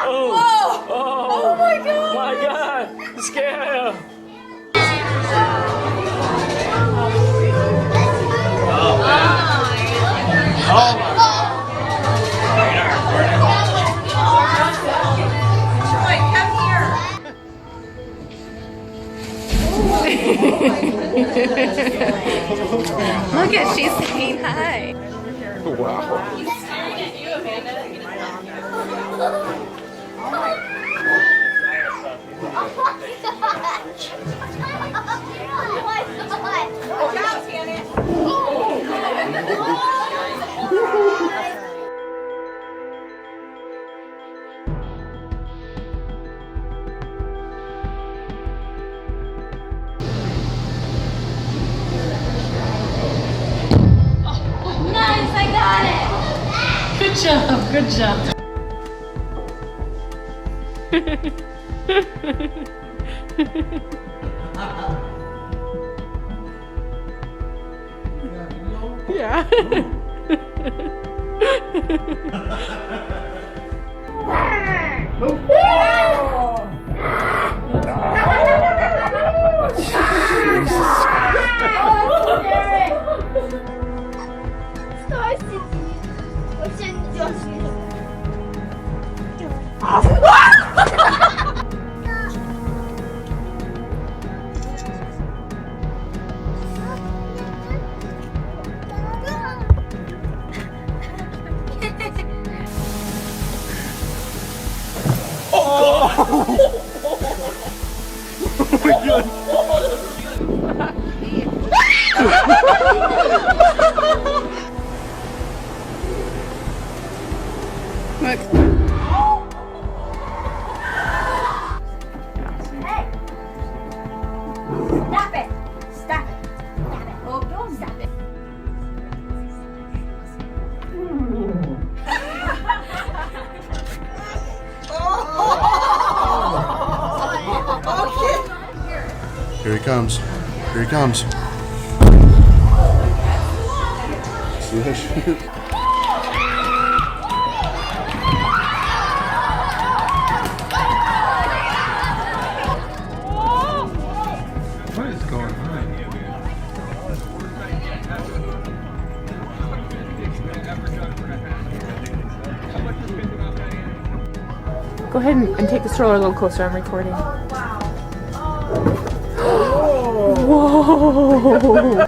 Oh! Oh my God! My God! Scare! Oh my God! Look at, she's saying hi. Wow. He's staring at you, Amanda. Nice, I got it! Good job, good job. Yeah. Look. Hey! Stop it! Stop it! Stop it! Oh, don't stop it! Here he comes. Here he comes. What is going on? Go ahead and take the stroller a little closer. I'm recording. Whoa!